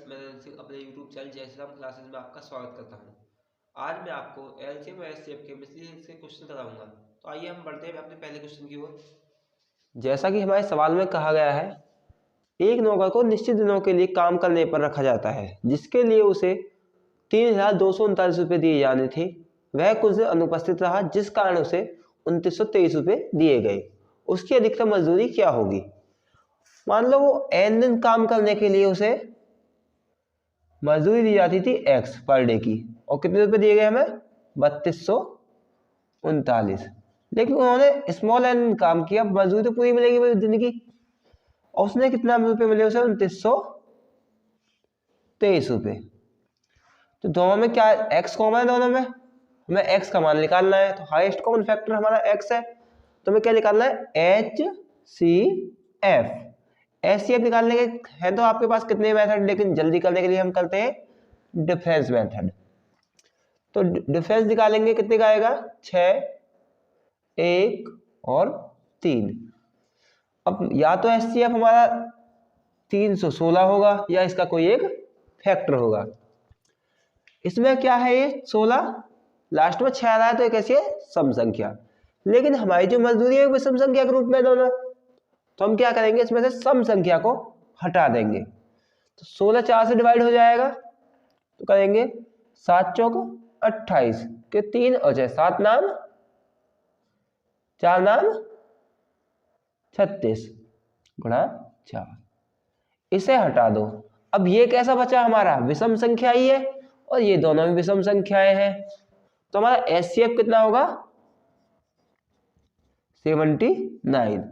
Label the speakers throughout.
Speaker 1: Friends, मैं सिंह अपने YouTube channel जय श्री राम क्लासेस में आपका स्वागत करता हूं। आज मैं आपको एलसीएम और एचसीएफ के मिसलेनियस के क्वेश्चन कराऊंगा। तो आइए हम बढ़ते हैं अपने पहले क्वेश्चन की ओर। जैसा कि हमारे सवाल में कहा गया है, एक नौकर को निश्चित दिनों के लिए काम करने पर रखा जाता है, जिसके लिए उसे 3,239 रुपये दिए जाने थे। वह कुछ दिन अनुपस्थित रहा, जिस कारण उसे 2,923 रुपये दिए गए। उसकी अधिकतम मजदूरी क्या होगी? मान लो वो n दिन काम करने के लिए उसे मजदूरी दी जाती थी x पर डे की, और कितने रुपए दिए गए हमें? 3,239। लेकिन उन्होंने स्मॉल n काम किया, मजदूरी तो पूरी मिलेगी दिन की, और उसने कितना रुपए मिले उसे? 2,923 रुपये। तो दोनों में क्या x कॉमन है? दोनों में हमें x का मान निकालना है, तो हाईएस्ट कॉमन फैक्टर हमारा x है। तो हमें क्या निकालना है? HCF। HCF निकालने के हैं तो आपके पास कितने मेथड, लेकिन जल्दी करने के लिए हम करते हैं डिफरेंस मेथड। तो डिफरेंस निकालेंगे, कितने का आएगा? 6, 1 और 3। अब या तो HCF हमारा 316 होगा, या इसका कोई एक फैक्टर होगा। इसमें क्या है? ये 16 लास्ट में 6 आ रहा है, तो एक ऐसी सम संख्या। लेकिन हमारी जो मजदूरी है वो सम संख्या के रूप में दोनों, तो हम क्या करेंगे? इसमें से सम संख्या को हटा देंगे। तो 16 4 से डिवाइड हो जाएगा, तो करेंगे 7 चौक 28 के 3 और 6, 7 नाम 4 नाम 36 गुणा 4। इसे हटा दो। अब ये कैसा बचा? हमारा विषम संख्या ही है, और ये दोनों भी विषम संख्याएं हैं। तो हमारा एचसीएफ कितना होगा? 79।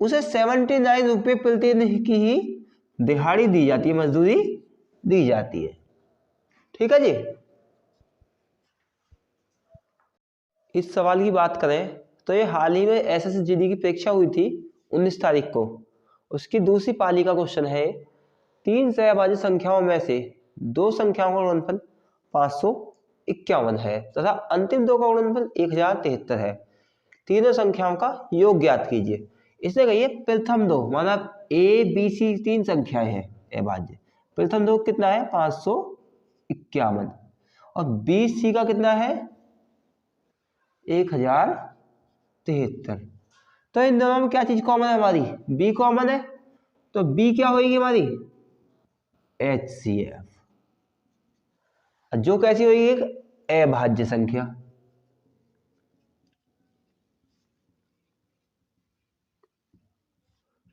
Speaker 1: उसे 79 रुपये प्रतिदिन की ही दिहाड़ी दी जाती है, मजदूरी दी जाती है। ठीक है जी। इस सवाल की बात करें तो ये हाल ही में एसएससी जीडी की परीक्षा हुई थी 19 तारीख को। उसकी दूसरी पाली का क्वेश्चन है, 3 सहभाज्य संख्याओं में से 2 संख्याओं का गुणनफल 551 है तथा अंतिम 2 का गुणनफल 1073 है। तीनों संख्याओं का योग ज्ञात कीजिए। इसने कही है प्रथम 2, माना ए बी सी 3 संख्याएं हैं अभाज्य। प्रथम 2 कितना है? 551, और बी सी का कितना है? 1073। तो इन दोनों में क्या चीज कॉमन है? हमारी बी कॉमन है, तो बी क्या होगी हमारी? HCF, जो कैसी होगी? एक अभाज्य संख्या।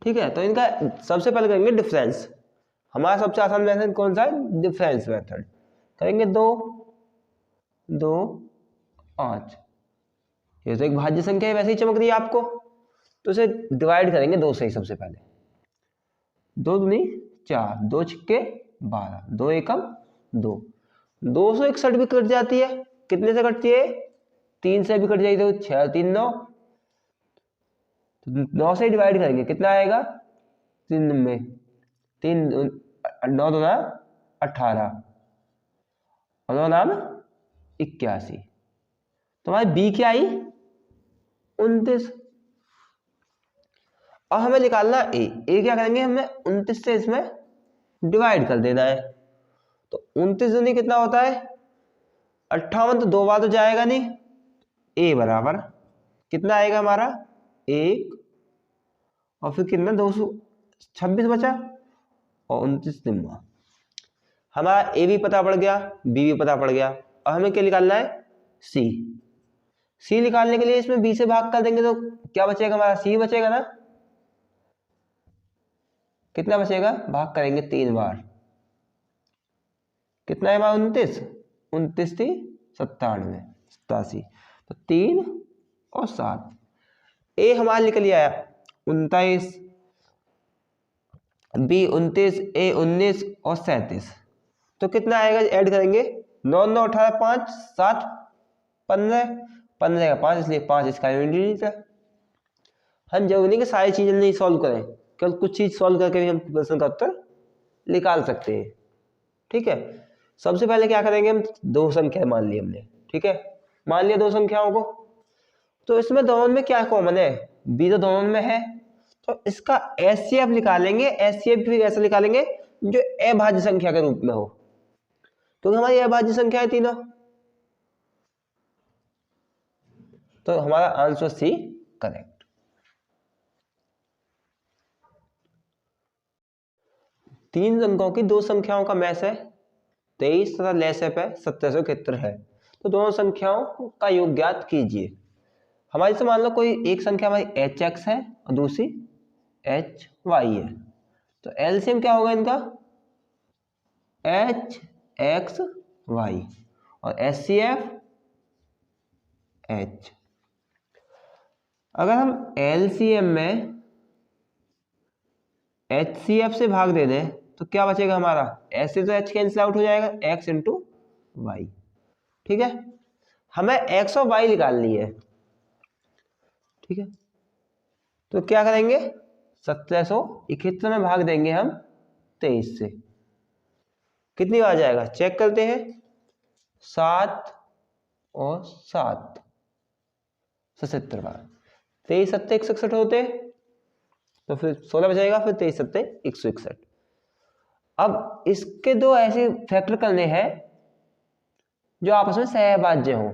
Speaker 1: ठीक है, तो इनका सबसे पहले करेंगे डिफरेंस। हमारा सबसे आसान मेथड कौन सा है? Difference method. करेंगे 2, 2, 5। ये तो एक भाज्य संख्या है, वैसे ही चमक रही है आपको, तो इसे डिवाइड करेंगे 2 से ही। सबसे पहले 2 दूनी 4, 2 छिक्के 12, 2 एकम 2, 261 भी कट जाती है। कितने से कटती है? 3 से भी कट जाती है, तो 6 3 9। 9 से डिवाइड करेंगे, कितना आएगा? 3 में 3 9 2 18 और 9 नाम 81। तो हमारी बी क्या आई? 29। और हमें निकालना ए क्या करेंगे? हमें 29 से इसमें डिवाइड कर देना है। तो 29 दूनी कितना होता है? 58। तो 2 बार तो जाएगा नहीं। ए बराबर कितना आएगा हमारा? 1, और फिर कितना? 226 बचा, और 29 निम्मा। हमारा ए भी पता पड़ गया, बी भी पता पड़ गया, और हमें क्या निकालना है? सी। सी निकालने के लिए इसमें बी से भाग कर देंगे, तो क्या बचेगा हमारा? सी बचेगा ना। कितना बचेगा? भाग करेंगे 3 बार, कितना है हमारा? 29, 29 थी 97, 87, तो 3 और 7। ए हमारा निकल आया 29, बी 29, ए 19 और 37। तो कितना आएगा? ऐड करेंगे 9 9 18 5 7 15, 15 का 5, इसलिए 5 इसका यूनिट है। हम जरूरी नहीं कि सारी चीजें नहीं सॉल्व करें, केवल कुछ चीज सॉल्व करके भी हम प्रश्न का उत्तर निकाल सकते हैं। ठीक है, सबसे पहले क्या करेंगे? हम 2 संख्या मान ली हमने। ठीक है, मान लिया 2 संख्याओं को। तो इसमें दोनों में क्या कॉमन है? बी तो दोनों में है, तो इसका एचसीएफ निकालेंगे। एचसीएफ भी कैसे निकालेंगे? जो अभाज्य संख्या के रूप में हो, क्योंकि हमारी अभाज्य संख्या है तीनों। तो हमारा आंसर सी करेक्ट। तीन अंकों की दो संख्याओं का मैच है 23 तथा लेसएप है 1771 है। तो दोनों संख्याओं का योग ज्ञात कीजिए। हमारी से मान लो कोई एक संख्या हमारी एच एक्स है और दूसरी एच वाई है, तो एलसीएम क्या होगा इनका, एच एक्स वाई, और एच सी एफ एच। अगर हम एलसीएम में एच सी एफ से भाग दे दें तो क्या बचेगा हमारा, एच से तो एच कैंसिल आउट हो जाएगा, एक्स इंटू वाई। ठीक है, हमें एक्स और वाई निकालनी है। ठीक है, तो क्या करेंगे, 1771 में भाग देंगे हम 23 से, कितनी बार जाएगा चेक करते हैं, 7 और 7 77 बार, 23 सत्ते 161 होते, तो फिर 16 बचेगा, फिर 23 सत्ते 161। अब इसके दो ऐसे फैक्टर करने हैं जो आपस में सहभाज्य हों,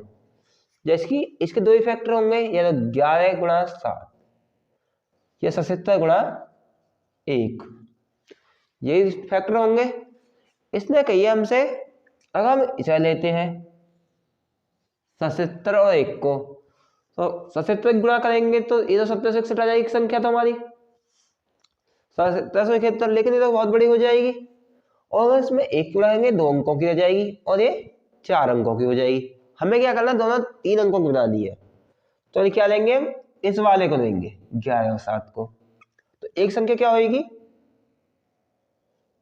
Speaker 1: जैसे कि इसके दो ही फैक्टर होंगे, या तो 11 गुणा 7 या 77 गुणा 1, ये फैक्टर होंगे। इसने कही हमसे अगर हम इसे लेते हैं 77 और 1 को, तो 77 गुणा करेंगे तो ये तो 70 से 61 आ जाएगी संख्या तो हमारी 1771, लेकिन ये तो बहुत बड़ी हो जाएगी। और अगर इसमें 1 गुणाएंगे 2 अंकों की रह जाएगी और ये 4 अंकों की हो जाएगी। हमें क्या करना, दोनों 3 अंकों की बना दी है, तो क्या लेंगे हम, इस वाले को लेंगे 11 और 7 को। तो एक संख्या क्या होगी,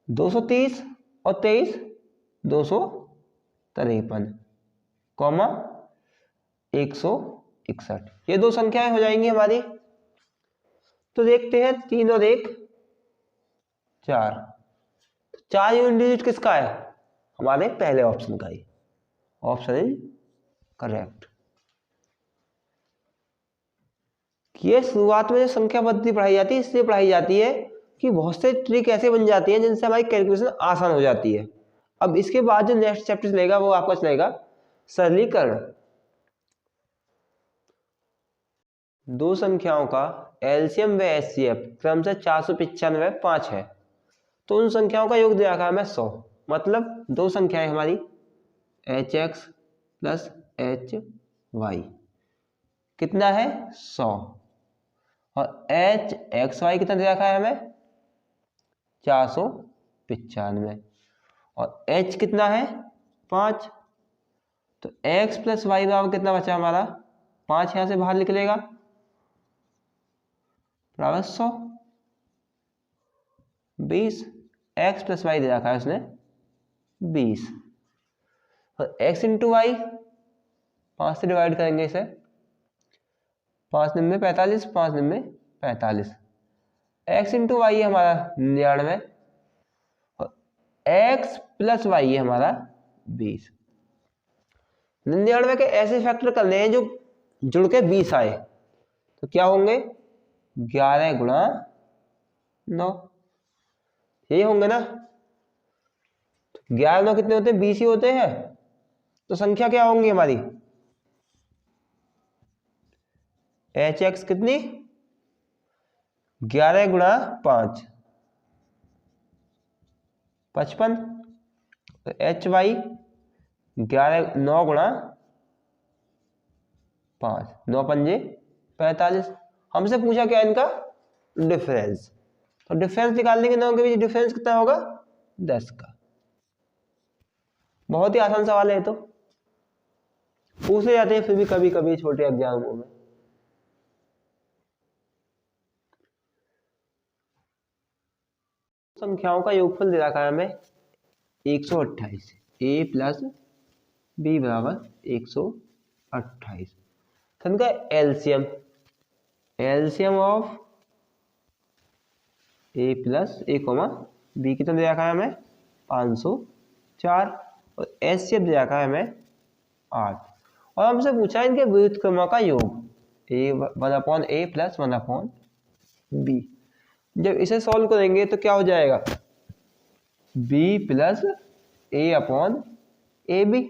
Speaker 1: 230 और 23 253 कॉमा 161, ये दो संख्याएं हो जाएंगी हमारी। तो देखते हैं 3 और 1 4, 4 यूनिट डिजिट किसका है, हमारे पहले ऑप्शन का ही, ऑप्शन इज करेक्ट। ये शुरुआत में जो संख्या पद्धति पढ़ाई जाती है इसलिए पढ़ाई जाती है कि बहुत से ट्रिक ऐसे बन जाती हैं जिनसे हमारी कैलकुलेशन आसान हो जाती है। अब इसके बाद जो नेक्स्ट चैप्टर चलेगा वो आपका चलेगा सरलीकरण। दो संख्याओं का एलसीएम व एचसीएफ क्रमशः 495 5 है, तो उन संख्याओं का योग दिया रखा है हमें 100। मतलब दो संख्याएं हमारी H x plus H y कितना है 100, और एच एक्स वाई कितना दिया रखा है हमें 495, और एच कितना है 5, तो एक्स प्लस वाई बराबर कितना बचा हमारा 5, यहां से बाहर निकलेगा बराबर 100, 20, एक्स प्लस वाई दे रखा है उसने 20, और एक्स इंटू वाई 5 से डिवाइड करेंगे इसे, 5 निम्न 45, 5 निम्न 45, एक्स इंटू वाई है हमारा 99, और एक्स प्लस वाई है हमारा 20। 99 के ऐसे फैक्टर करने हैं जो जुड़ के 20 आए, तो क्या होंगे 11 गुणा 9, यही होंगे ना। 11 9 कितने होते हैं 20 ही होते हैं, तो संख्या क्या होंगी हमारी एच एक्स कितनी 11 गुणा 5 55, तो एच वाई 11 9 गुणा 5 9 पंजे 45। हमसे पूछा क्या इनका डिफरेंस, तो डिफरेंस निकालने के दोनों के बीच डिफरेंस कितना होगा 10 का। बहुत ही आसान सवाल है, तो पूछे जाते हैं फिर भी कभी कभी छोटे एग्जामों में। संख्याओं का योगफल दे रखा है हमें 128, ए प्लस बी बराबर 128। इनका LCM, LCM of a plus a comma b कितना दे रखा है हमें 504, और एचसीएफ दे रखा है हमें 8, और हमसे पूछा है इनके व्युत्क्रमों का योग ए 1/a प्लस 1/b। जब इसे सॉल्व करेंगे तो क्या हो जाएगा, b plus a upon a b.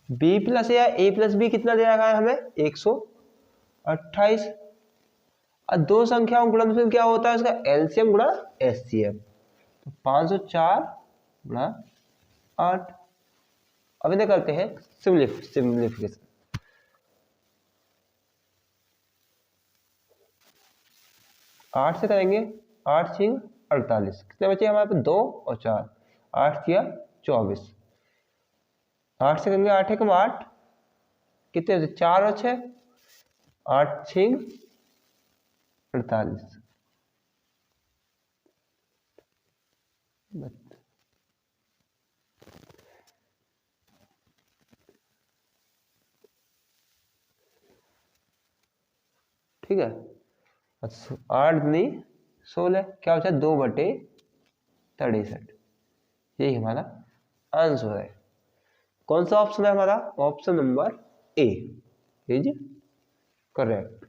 Speaker 1: B plus a plus b कितना दे रखा है हमें? 128। और दो संख्याओं गुणनफल क्या होता है उसका? एलसीएम गुणा एचसीएफ। तो 504 गुणा 8। अब इन्हें करते हैं सिम्प्लीफिकेशन। 8 से करेंगे, 8 6 48, कितने बचे हमारे पास? 2 और 4, 8 6 24। 8 से करेंगे, 8 1 8, कितने बचे? 4 और 6, 8 6 48। ठीक है, 8 दूनी 16, क्या बचा? 2/63। यही हमारा आंसर है। कौन सा ऑप्शन है हमारा? Option number A is correct.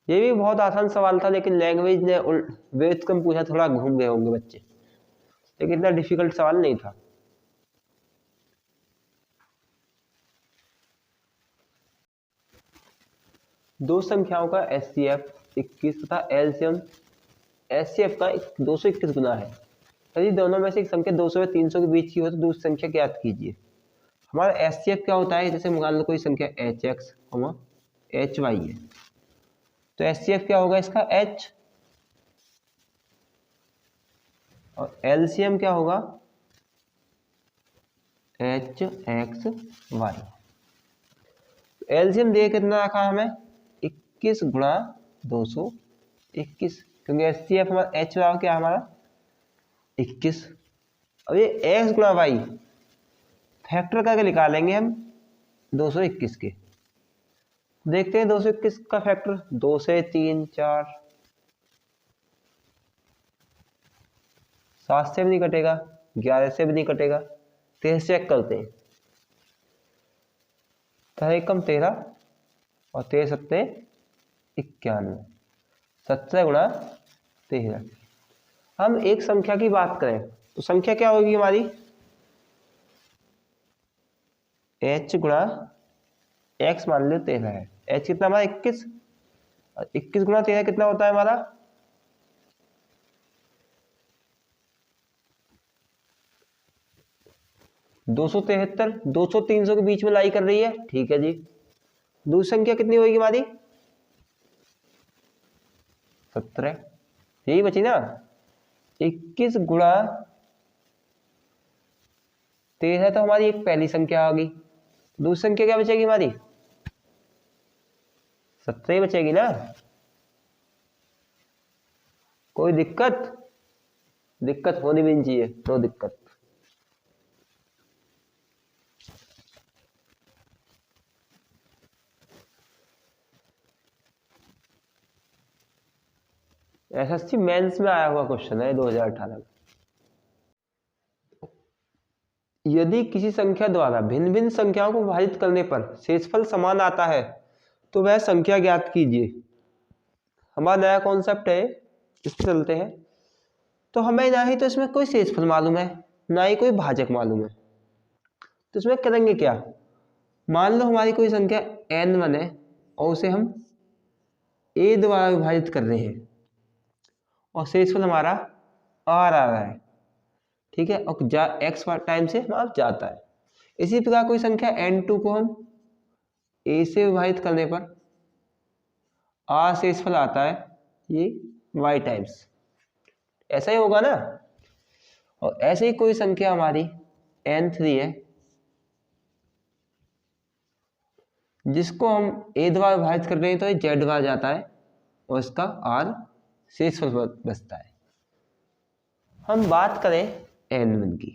Speaker 1: ये भी बहुत आसान सवाल था, लेकिन लैंग्वेज ने वेट कम पूछा, थोड़ा घूम गए होंगे बच्चे, लेकिन इतना डिफिकल्ट सवाल नहीं था। दो संख्याओं का एचसीएफ 21 तथा एलसीएम एचसीएफ का 221 गुना है। यदि दोनों में से एक संख्या 200 या 300 के बीच की हो तो दूसरी संख्या ज्ञात कीजिए। हमारा एचसीएफ क्या होता है? जैसे मान लो कोई संख्या एच एक्स एच वाई है, तो एचसीएफ क्या होगा इसका? एच। और एलसीएम क्या होगा? H x y. एलसीएम दे कितना रखा हमें? 21 गुणा 221, क्योंकि एचसीएफ हमारा एच वाई क्या हमारा 21। अब ये एक्स गुणा वाई फैक्टर करके निकालेंगे हम 221 के। देखते हैं 221 का फैक्टर। 2 से 3 4, 7 से भी नहीं कटेगा, 11 से भी नहीं कटेगा, 13 चेक करते हैं। 13 कम 13 और 13 सत्ते 91, 17 गुणा 13। हम एक संख्या की बात करें तो संख्या क्या होगी हमारी? h गुणा x मान लो 13 है। h कितना हमारा? 21। 21 गुणा 13 कितना होता है हमारा? 273। 200 300 के बीच में लाई कर रही है, ठीक है जी। दूसरी संख्या कितनी होगी हमारी? 17, यही बची ना। 21 गुणा 13 तो हमारी एक पहली संख्या आ गई। दूसरी संख्या क्या बचेगी हमारी? 17 बचेगी ना। कोई दिक्कत? दिक्कत होनी भी नहीं चाहिए, नो दिक्कत। एसएससी मेंस में आया हुआ क्वेश्चन है 2018 में। यदि किसी संख्या द्वारा भिन्न भिन्न संख्याओं को विभाजित करने पर शेषफल समान आता है तो वह संख्या ज्ञात कीजिए। हमारा नया कॉन्सेप्ट है, इस पर चलते हैं। तो हमें ना ही तो इसमें कोई शेषफल मालूम है, ना ही कोई भाजक मालूम है, तो इसमें करेंगे क्या? मान लो हमारी कोई संख्या n1 है और उसे हम a द्वारा विभाजित कर रहे हैं और शेषफल हमारा r आ रहा है, ठीक है, और x टाइम से हमारा जाता है। इसी प्रकार कोई संख्या n2 को हम a से विभाजित करने पर r शेषफल आता है, ये y टाइम्स, ऐसा ही होगा ना। और ऐसे ही कोई संख्या हमारी n3 है जिसको हम a द्वारा विभाजित कर रहे हैं, तो ये z द्वारा जाता है और इसका r शेषफल बचता है। हम बात करें n1 की,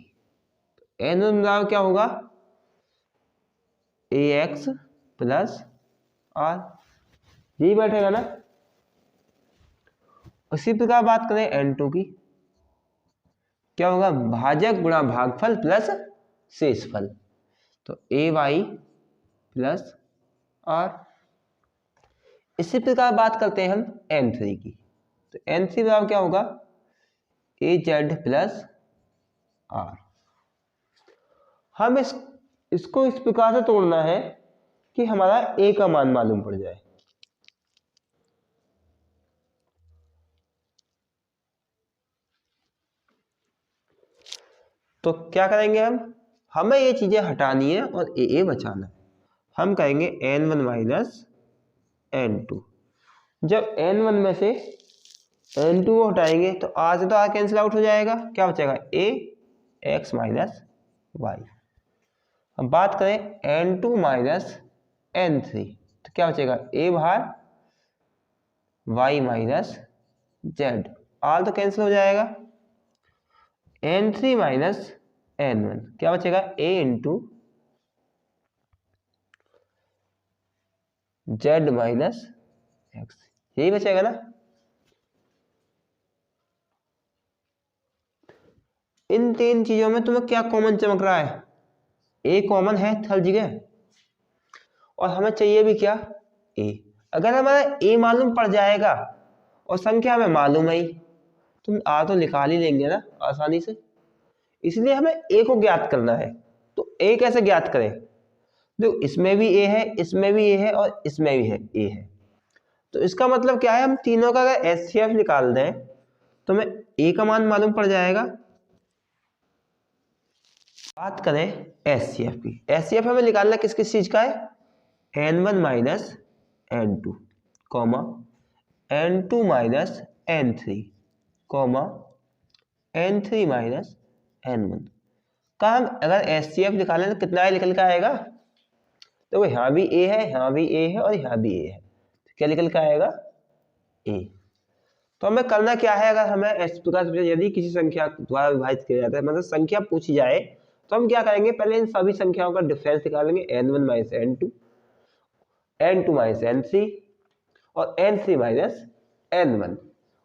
Speaker 1: तो n1 बराबर क्या होगा? ax प्लस r, यही बैठेगा ना। उसी प्रकार बात करें n2 की, क्या होगा? भाजक गुणा भागफल प्लस शेषफल, तो ay प्लस r। इसी प्रकार बात करते हैं हम n3 की, तो N3 बराबर क्या होगा, AZ प्लस R। हम इसको इस प्रकार से तोड़ना है कि हमारा A का मान मालूम पड़ जाए। तो क्या करेंगे, हमें ये चीजें हटानी है और ए बचाना है। हम कहेंगे N1 माइनस N2। जब N1 में से N2 को हटाएंगे तो R से तो R कैंसिल आउट हो जाएगा, क्या बचेगा, A x माइनस वाई। अब बात करें N2 माइनस N3 तो क्या बचेगा, A बाहर y माइनस जेड, R तो कैंसिल हो जाएगा। N3 माइनस N1 क्या बचेगा, A into Z minus x, यही बचेगा ना। इन तीन चीजों में तुम्हें क्या कॉमन चमक रहा है, ए कॉमन है हर जगह, और हमें चाहिए भी क्या, ए। अगर हमारा ए मालूम पड़ जाएगा और संख्या हमें मालूम है, तुम आ तो निकाल ही लेंगे ना आसानी से। इसलिए हमें ए को ज्ञात करना है। तो ए कैसे ज्ञात करें, देखो इसमें भी ए है, इसमें भी ए है और इसमें भी है ए है। तो इसका मतलब क्या है, हम तीनों का अगर एचसीएफ निकाल दें तो हमें ए का मान मालूम पड़ जाएगा। बात करें एचसीएफ की, एचसीएफ हमें निकालना किस किस चीज का है, N1 minus N2 comma N2 minus N3 comma N3 minus N1 का। हम अगर एचसीएफ निकालें तो कितना निकल के आएगा, तो यहाँ भी ए है, यहाँ भी ए है और यहाँ भी ए है, तो क्या निकल के आएगा, ए। तो हमें करना क्या है, अगर हमें यदि किसी संख्या द्वारा विभाजित किया जाता है, मतलब संख्या पूछी जाए, तो हम क्या करेंगे, पहले इन सभी संख्याओं का डिफरेंस निकालेंगे, N1 minus N2, N2 minus N3 और N3 माइनस N1,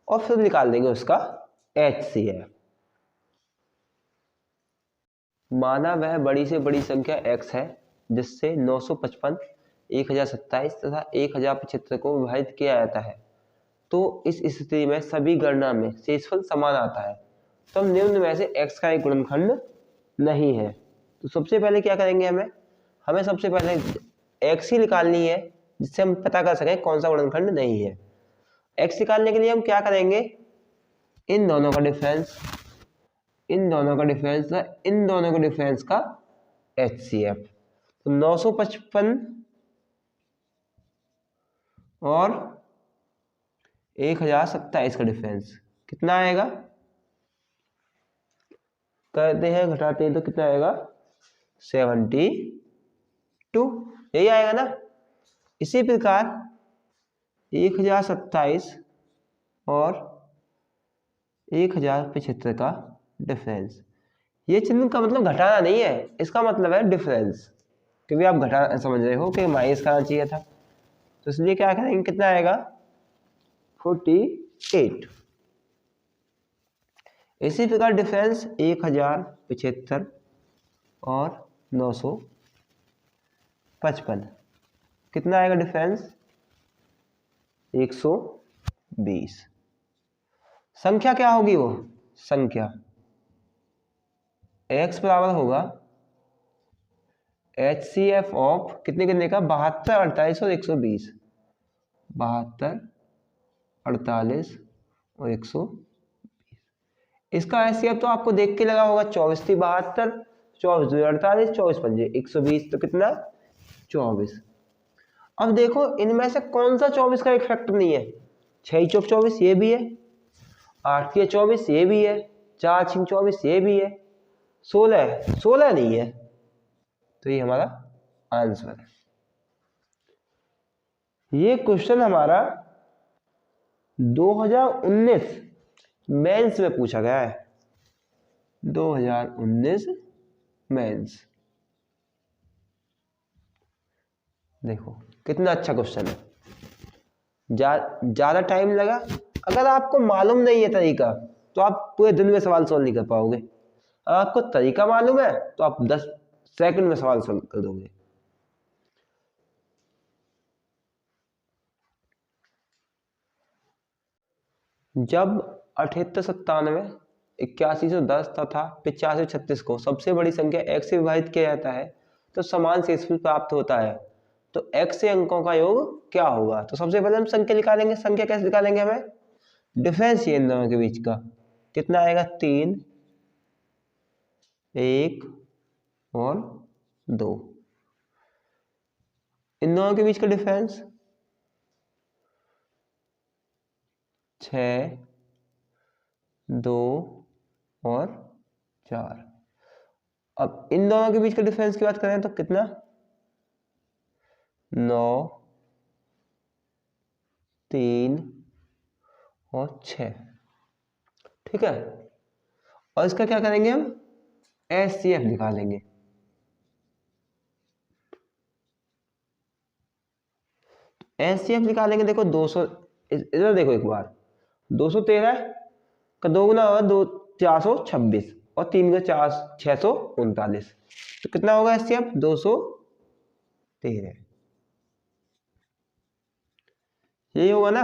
Speaker 1: और फिर निकाल देंगे उसका HCF। माना वह बड़ी से बड़ी संख्या x है जिससे 955, 1027 तथा 1075 को विभाजित किया जाता है, तो इस स्थिति में सभी गणना में शेषफल समान आता है। तो हम निम्न में से x का एक गुणनखंड नहीं है। तो सबसे पहले क्या करेंगे, हमें सबसे पहले x ही निकालनी है जिससे हम पता कर सकें कौन सा गुणनखंड नहीं है। x निकालने के लिए हम क्या करेंगे, इन दोनों का डिफरेंस, इन दोनों का डिफरेंस, इन दोनों के डिफरेंस का HCF। तो 955 और 1027 का डिफरेंस कितना आएगा, करते हैं घटाते हैं तो कितना आएगा, 72, यही आएगा ना। इसी प्रकार 1027 और 1075 का डिफरेंस, ये चिन्ह का मतलब घटाना नहीं है, इसका मतलब है डिफरेंस, क्योंकि आप घटा समझ रहे हो कि माइनस करना चाहिए था, तो इसलिए क्या करेंगे, कितना आएगा, 48। इसी प्रकार डिफरेंस 1075 और 955 कितना आएगा डिफरेंस, 120। संख्या क्या होगी, वो संख्या x बराबर होगा HCF ऑफ कितने कितने का, 72, 48 और 120, 72, 48 और 120। इसका HCF तो आपको देख के लगा होगा, 24 थी 72, 24 2 48, 24 पंजे 120, तो कितना 24। अब देखो इनमें से कौन सा 24 का एक फैक्टर नहीं है, 6 चौक 24 ये भी है, 8 के 24 ये भी है, 4 6 24 ये भी है, 16 नहीं है, तो ये हमारा आंसर है। ये क्वेश्चन हमारा 2019 मेंस में पूछा गया है, 2019 मेंस। देखो कितना अच्छा क्वेश्चन है, ज्यादा टाइम लगा। अगर आपको मालूम नहीं है तरीका तो आप पूरे दिन में सवाल सॉल्व नहीं कर पाओगे, अगर आपको तरीका मालूम है तो आप 10 सेकंड में सवाल सॉल्व कर दोगे। जब 7897, 8110 तथा 8536 को सबसे बड़ी संख्या x से विभाजित किया जाता है तो समान शेषफल प्राप्त होता है। तो x से अंकों का योग क्या होगा? तो सबसे पहले हम संख्या निकालेंगे। संख्या कैसे निकालेंगे? हमें डिफरेंस इन दोनों के बीच का कितना आएगा? 3, 1 और 2। इन दोनों के बीच का डिफरेंस 6, 2 और 4। अब इन दोनों के बीच का डिफरेंस की बात करें तो कितना? 9, 3 और 6। ठीक है। और इसका क्या करेंगे? हम HCF निकालेंगे। HCF निकालेंगे। देखो 200, इधर देखो एक बार, 213 का 2 गुना होगा 2, 426 और 3 का 4, 639। तो कितना होगा HCF? 213। यही होगा ना?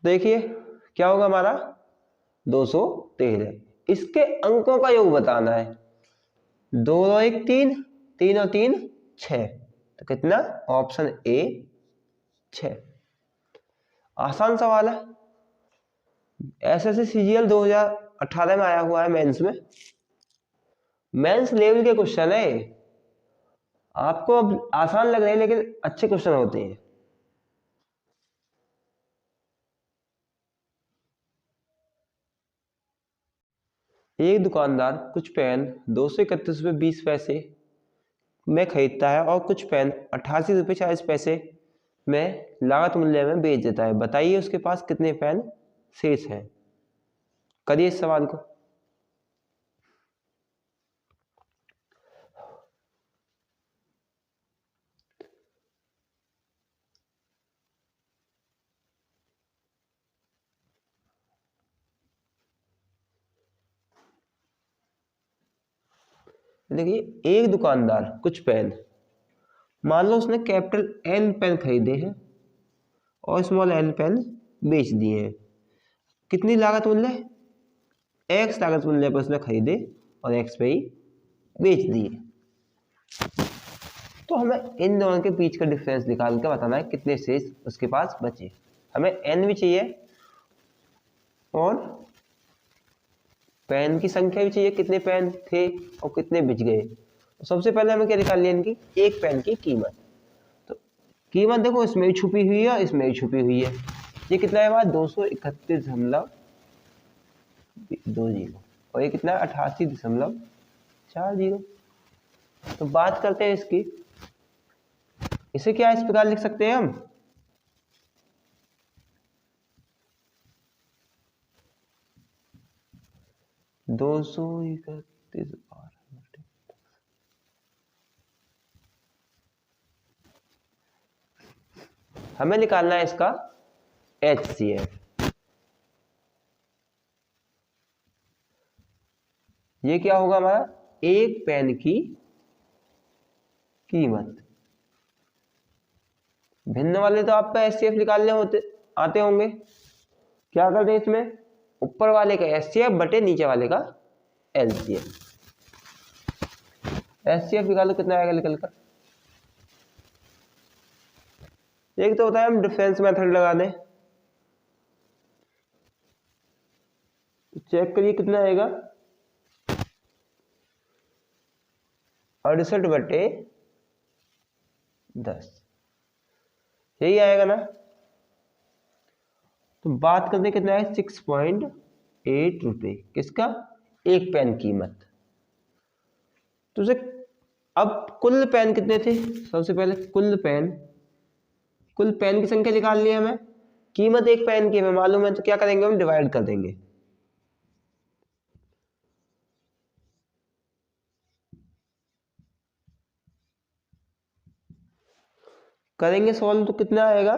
Speaker 1: देखिए क्या होगा हमारा? 213। इसके अंकों का योग बताना है। 2 और 1 3, 3 और 3 6। तो कितना? Option A 6। आसान सवाल है। एसएससी सीजीएल 2018 में आया हुआ है मेंस में। मेंस लेवल के क्वेश्चन है। आपको अब आसान लग रहे हैं लेकिन अच्छे क्वेश्चन होते हैं। एक दुकानदार कुछ पेन 231 रुपये 20 पैसे में खरीदता है और कुछ पेन 88 रुपये 40 पैसे में लागत मूल्य में बेच देता है। बताइए उसके पास कितने पेन शेष हैं? करिए इस सवाल को। देखिए एक दुकानदार कुछ पेन, मान लो उसने कैपिटल एन पेन खरीदे हैं और स्मॉल एन पेन बेच दिए हैं। कितनी लागत मूल्य? एक्स लागत मूल्य पर उसने खरीदे और एक्स पे ही बेच दिए। तो हमें इन दोनों के बीच का डिफरेंस निकाल के बताना है कितने शेष उसके पास बचे। हमें एन भी चाहिए और पेन की संख्या भी चाहिए, कितने पेन थे और कितने बिच गए। तो सबसे पहले हमें क्या निकाल लिया? इनकी एक पेन की कीमत। तो कीमत देखो इसमें भी छुपी हुई है और इसमें भी छुपी हुई है। ये कितना है? 231.20 और ये कितना है? 88.40। तो बात करते हैं इसकी। इसे क्या इस प्रकार लिख सकते हैं हम? दो सौ 31 हमें निकालना है इसका HCF। ये क्या होगा हमारा? एक पेन की कीमत। भिन्न वाले तो आपका HCF निकालने आते होंगे। क्या करते हैं इसमें? ऊपर वाले का HCF बटे नीचे वाले का LCF। HCF निकालो, कितना आएगा निकल कर? एक तो होता है हम डिफरेंस मेथड लगा दें। तो चेक करिए कितना आएगा? 68/10। यही आएगा ना? तो बात करते कितना है? 6.8 रुपये। किसका? एक पेन कीमत। तो उसे अब कुल पेन कितने थे? सबसे पहले कुल पेन की संख्या निकालनी है हमें। कीमत एक पेन की हमें मालूम है तो क्या करेंगे? हम डिवाइड कर देंगे। करेंगे सॉल्व तो कितना आएगा?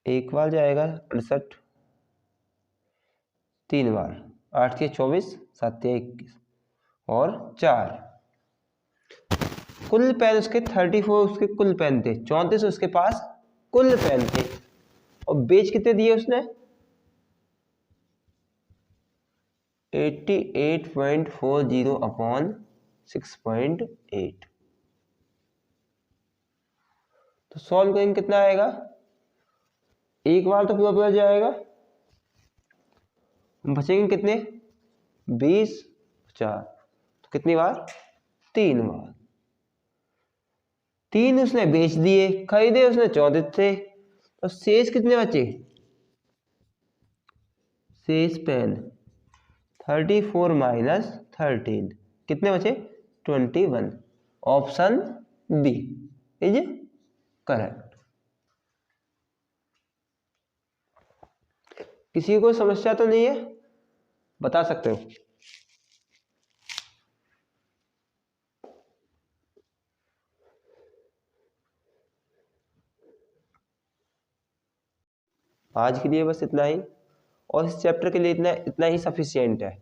Speaker 1: एक बार जाएगा 68, 3 बार 8 के 24, 7 के 21, और 4। कुल पेन उसके 34 उसके कुल पेन थे, 34 उसके पास कुल पेन थे। और बेच कितने दिए उसने? 88.40 अपॉन 6.8। तो सॉल्व करेंगे कितना आएगा? एक बार तो पूरा पूरा जाएगा, बचेंगे कितने? 20 4। तो कितनी बार? 3 बार। 3 उसने बेच दिए, खरीदे उसने 34 थे, तो शेष कितने बचे? शेष पेन 34 माइनस 13 कितने बचे? 21। Option b is correct. किसी को समस्या तो नहीं है? बता सकते हो। आज के लिए बस इतना ही, और इस चैप्टर के लिए इतना ही सफिशियंट है।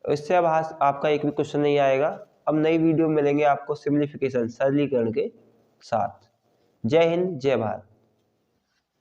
Speaker 1: इससे अब आपका एक भी क्वेश्चन नहीं आएगा। अब नई वीडियो मिलेंगे आपको सिम्प्लीफिकेशन सरलीकरण के साथ। जय हिंद, जय भारत।